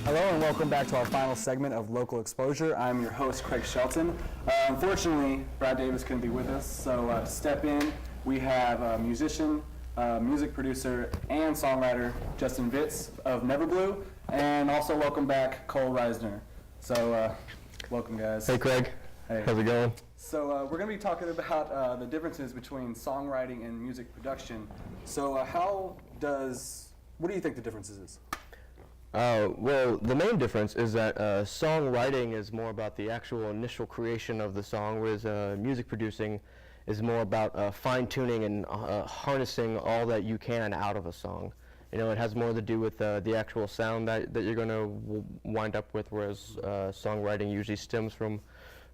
Hello and welcome back to our final segment of Local Exposure. I'm your host, Craig Shelton. Unfortunately, Brad Davis couldn't be with us, so to step in, we have a musician, music producer, and songwriter, Justin Vitz of Never Blue, and also welcome back, Cole Reisner. So, welcome guys. Hey Craig, hey. How's it going? So we're going to be talking about the differences between songwriting and music production. So what do you think the differences is? Well, the main difference is that songwriting is more about the actual initial creation of the song, whereas music producing is more about fine-tuning and harnessing all that you can out of a song. You know, it has more to do with the actual sound that you're going to wind up with, whereas songwriting usually stems from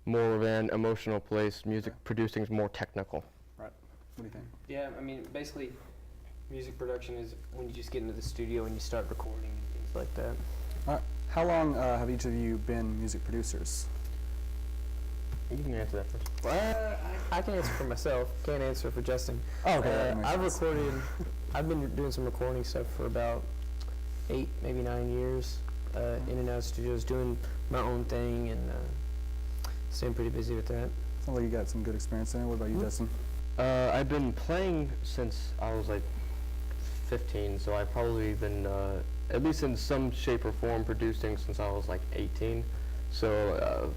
more of an emotional place. Music producing is more technical. Right. What do you think? Yeah, I mean, basically, music production is when you just get into the studio and you start recording and things like that. All right. How long have each of you been music producers? You can answer that first. Well, I can answer for myself. Can't answer for Justin. Oh, okay. I've been doing some recording stuff for about 8, maybe 9 years, in and out of studios, doing my own thing and staying pretty busy with that. Sounds like you got some good experience in it. What about you, Justin? I've been playing since I was like 15, so I've probably been, at least in some shape or form, producing since I was like 18, so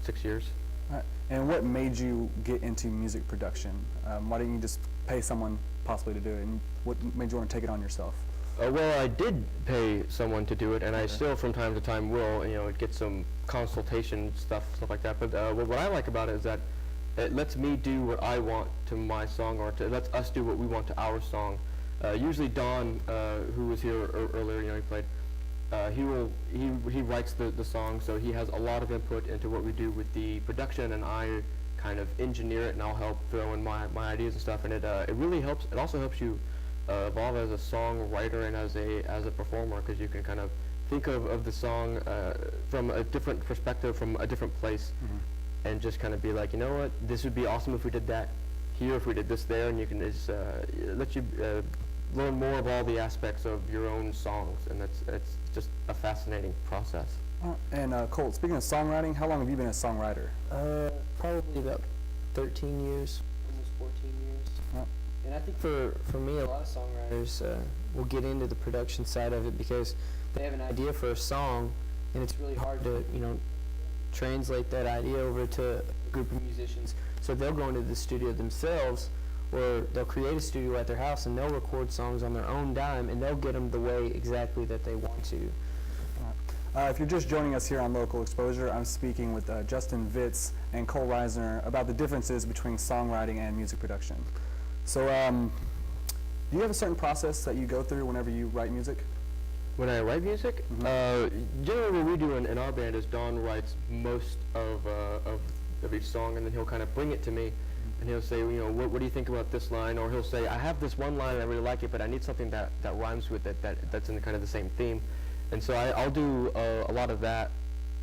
6 years. Right. And what made you get into music production? Why didn't you just pay someone possibly to do it, and what made you want to take it on yourself? Well, I did pay someone to do it, and I still from time to time will, get some consultation stuff like that, but what I like about it is that it lets me do what I want to my song, or it lets us do what we want to our song. Usually Don, who was here earlier, he played, he writes the song, so he has a lot of input into what we do with the production, and I kind of engineer it, and I'll help throw in my ideas and stuff, and it really helps. It also helps you evolve as a songwriter and as a performer, because you can kind of think of the song from a different perspective, from a different place. Mm-hmm. And just kind of be like, you know what, this would be awesome if we did that here, if we did this there, and you can just let you learn more of all the aspects of your own songs, and it's just a fascinating process. And Colt, speaking of songwriting, how long have you been a songwriter? Probably about 13 years, almost 14 years. And I think for me, a lot of songwriters will get into the production side of it because they have an idea for a song, and it's really hard to, translate that idea over to a group of musicians. So they'll go into the studio themselves, or they'll create a studio at their house and they'll record songs on their own dime, and they'll get them the way exactly that they want to. If you're just joining us here on Local Exposure, I'm speaking with Justin Vitz and Cole Reisner about the differences between songwriting and music production. So do you have a certain process that you go through whenever you write music? When I write music, generally what we do in our band is Don writes most of each song, and then he'll kind of bring it to me, and he'll say, what do you think about this line? Or he'll say, I have this one line and I really like it, but I need something that rhymes with it, that's in kind of the same theme. And so I'll do a lot of that,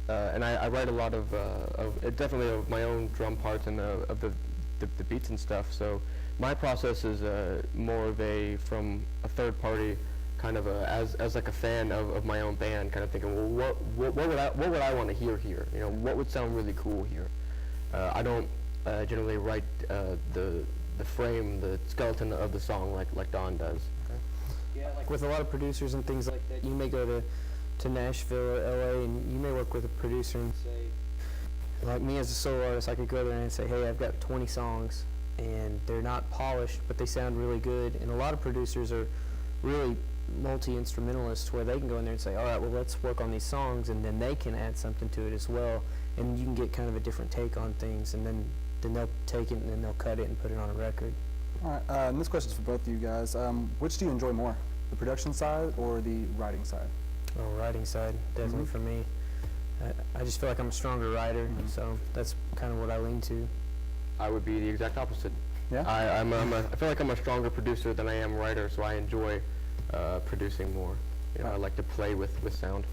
and I write a lot of definitely of my own drum parts and of the beats and stuff. So my process is more of from a third party, kind of as like a fan of my own band, kind of thinking, well, what would I want to hear here? What would sound really cool here? I don't generally write the frame, the skeleton of the song like Don does. Okay. Yeah, like with a lot of producers and things like that, you may go to Nashville or LA, and you may work with a producer and say, like me as a solo artist, I could go there and say, hey, I've got 20 songs, and they're not polished, but they sound really good. And a lot of producers are really multi-instrumentalists, where they can go in there and say, all right, well, let's work on these songs, and then they can add something to it as well, and you can get kind of a different take on things, and then they'll take it and then they'll cut it and put it on a record. All right, and this question is for both of you guys. Which do you enjoy more, the production side or the writing side? Oh, writing side, definitely for me. I just feel like I'm a stronger writer, so that's kind of what I lean to. I would be the exact opposite. Yeah? I feel like I'm a stronger producer than I am writer, so I enjoy producing more. I like to play with sound.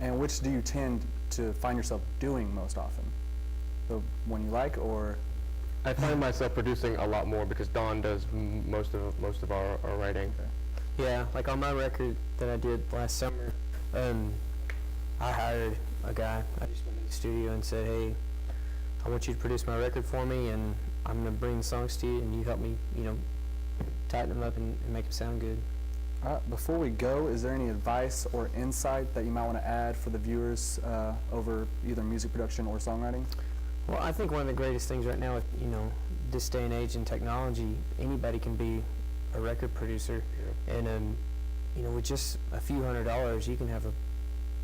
And which do you tend to find yourself doing most often? The one you like, or? I find myself producing a lot more because Don does most of our writing. Okay. Yeah, like on my record that I did last summer, I hired a guy. I just went to the studio and said, hey, I want you to produce my record for me, and I'm going to bring the songs to you, and you help me, tighten them up and make them sound good. All right, before we go, is there any advice or insight that you might want to add for the viewers over either music production or songwriting? Well, I think one of the greatest things right now with, this day and age in technology, anybody can be a record producer. And, with just a few $100s, you can have a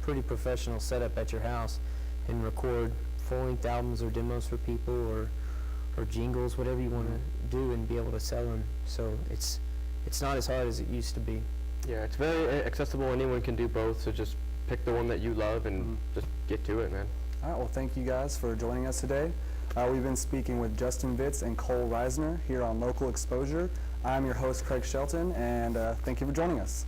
pretty professional setup at your house and record full-length albums or demos for people or jingles, whatever you want to do, and be able to sell them. So it's not as hard as it used to be. Yeah, it's very accessible. Anyone can do both, so just pick the one that you love and just get to it, man. All right, well, thank you guys for joining us today. We've been speaking with Justin Vitz and Cole Reisner here on Local Exposure. I'm your host, Craig Shelton, and thank you for joining us.